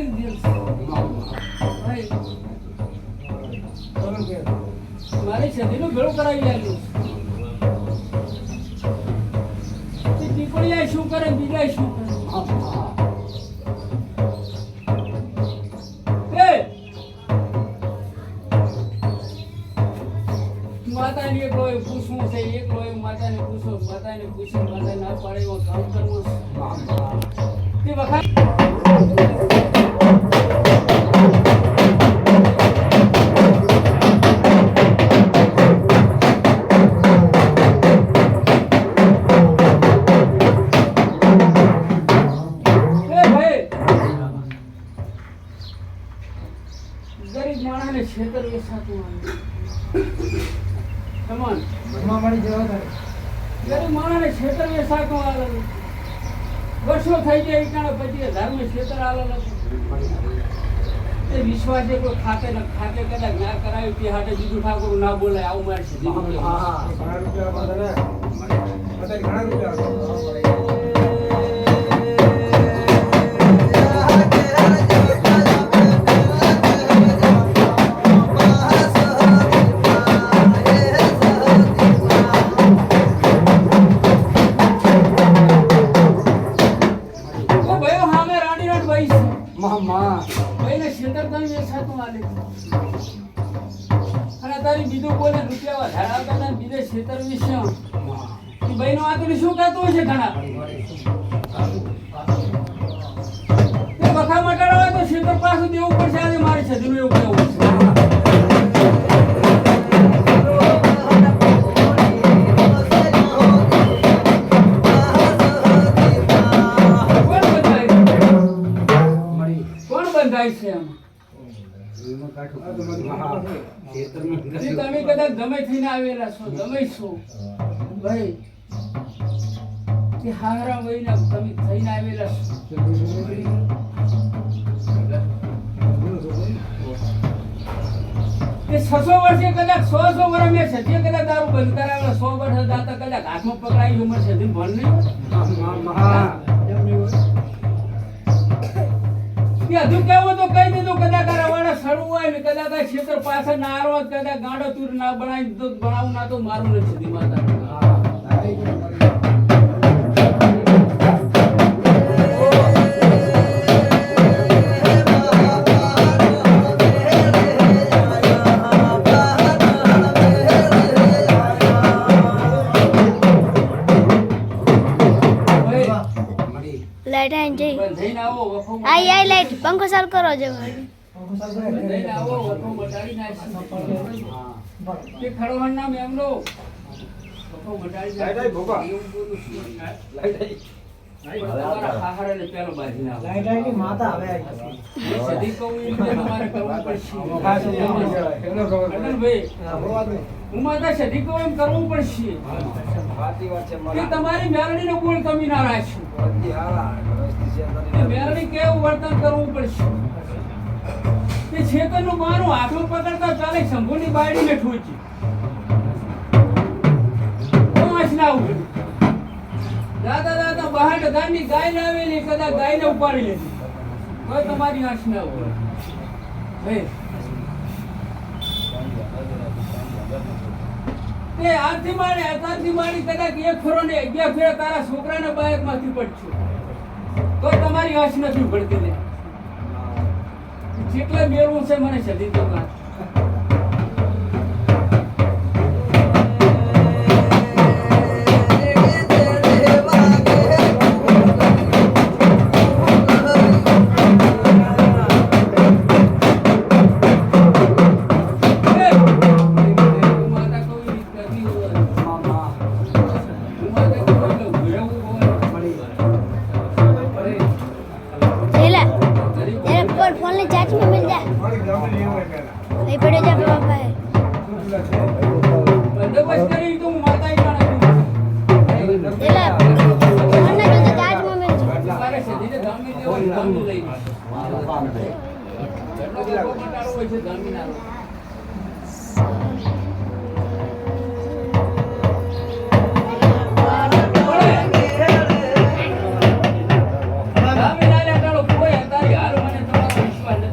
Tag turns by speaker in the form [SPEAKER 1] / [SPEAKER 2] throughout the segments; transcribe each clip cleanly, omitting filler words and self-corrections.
[SPEAKER 1] કરી દીધું ભાઈ મારી સદીનું ભેળું કરાવી આવ્યું ટીપણીયા શું કરે બીજા શું કરે માતાને એકલો પૂછવું છે એકલો માતાને પૂછો માતાને પૂછો માતા ના પાડે એવો કામ કરવું તે વખત ગરીબ માણસને છેતર વેસાતું કમોન મારી જવાબદારી ગરીબ માણસને છેતર વેસાતું આવે વર્ષો થઈ જાય એકાણે પછી ધર્મ છેતર આવે એ વિશ્વાસે કોઈ ખાતે ને ખાતે કદાચ ના કરાયું તે હાટે બીજું ઠાકોર ના બોલાય આવું મારે છે ઘણા રૂપિયા બીજું બોલે રૂપિયા વધારે આવતા બીજે છેતર વિશે ભાઈનો આદમી શું કહેતું હોય છે ઘણા વખા મટાડવા હોય તો છેતર પાછું દેવું પડશે આજે મારી સદીનું એવું કહેવું કોણ બંધાય છે એમ તમે કદાચ ગમે થઈને આવેલા છો ગમે છો ભાઈ કે હારા વહીને તમે થઈને આવેલા છો કે 600 વર્ષે કદાચ 100 વર્ષ મેં સત્ય કદાચ દારૂ બંધ કરાવેલા 100 વર્ષ દાતા કદાચ હાથમાં પકડાઈ ઉંમર સધી ભણ નહીં હજુ કેવું તો કહી દીધું કદાચ રવાડા સડવું હોય ને કદાચ ક્ષેત્ર પાછળ ના આરો કદાચ ગાંડો તુર ના બનાવી દીધો બનાવું ના તો મારું નથી સીધી માતા
[SPEAKER 2] आई लाइट पंखो चालू करो जो
[SPEAKER 1] તમારી મેલડી નો ગુણ કમી ના રાખશું મેલડી કેવું વર્તન કરવું પડશે કે છેતરનું મારું હાથમાં પકડતા ચાલે શંભુની બાયડીને ઠોચી ના ઉભી દાદા દાદા બહાર ગામની ગાય લાવેલી કદાચ ગાયને ઉપાડી લેતી કોઈ તમારી આંખ ના હોય આથી મારી કદાચ એક ફરો ને 11 ફેરા તારા છોકરાના બાયક માંથી પડશું તો તમારી આંખ નથી પડતી ને જેટલે મેળવું છે મને સદી તો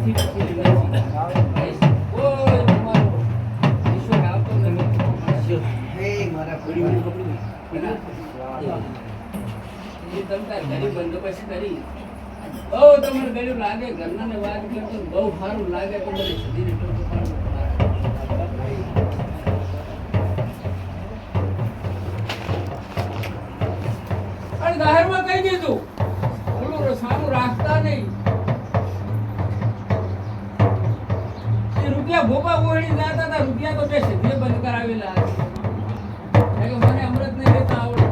[SPEAKER 1] નથી નથી કોઈ તમારો ઈશ્વર આવતો નથી. એ તમતાર ઘરે બંદોબસ્ત કરી બહુ તમને ગળ્યું લાગે ઘરનાને વાત કરતો બહુ સારું લાગે તો મને સદીને ટોકો પાડો. પણ જાહેરમાં કહી દીધું ઓલું સારું રાખતા નહીં. એ રૂપિયા ભોપા ઓળી જતા હતા રૂપિયા તો બે સદીએ બંધ કરાવેલા કે મને અમૃત નહીં લેતા આવડે.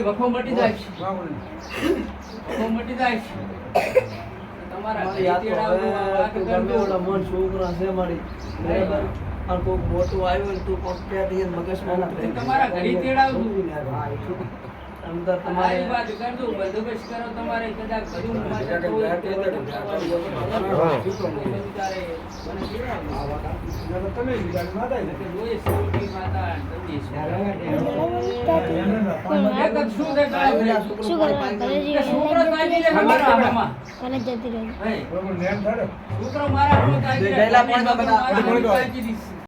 [SPEAKER 1] વખો મટી જાય છે. વખો મટી જાય છે. તમારા વાત કરજો.
[SPEAKER 3] મન છોકરા છે મારી બરાબર અને કોઈક મોટું આવ્યું ને તું કોમ્પ્લેટ મગજમાં ના થાય.
[SPEAKER 1] તમારા ઘરે તેડાવજો.
[SPEAKER 3] અંદર
[SPEAKER 1] તમારી
[SPEAKER 3] તમારે
[SPEAKER 1] વાત કરજો બંદોબસ્ત કરો તમારે કદાચ બધું તમારે તો હોય તો તમે જોઈએ સેવટી માતા તમે એક જ શું છે કાંઈ
[SPEAKER 2] શું કરવા ઘરે
[SPEAKER 1] છોકરો તાજી લે મારા હાથમાં.
[SPEAKER 2] કોલેજ જતી રહી
[SPEAKER 1] છોકરો મારા હાથમાં તાજી લે.
[SPEAKER 3] ગયેલા પણ
[SPEAKER 1] મારા હાથમાં તાજી દીધી.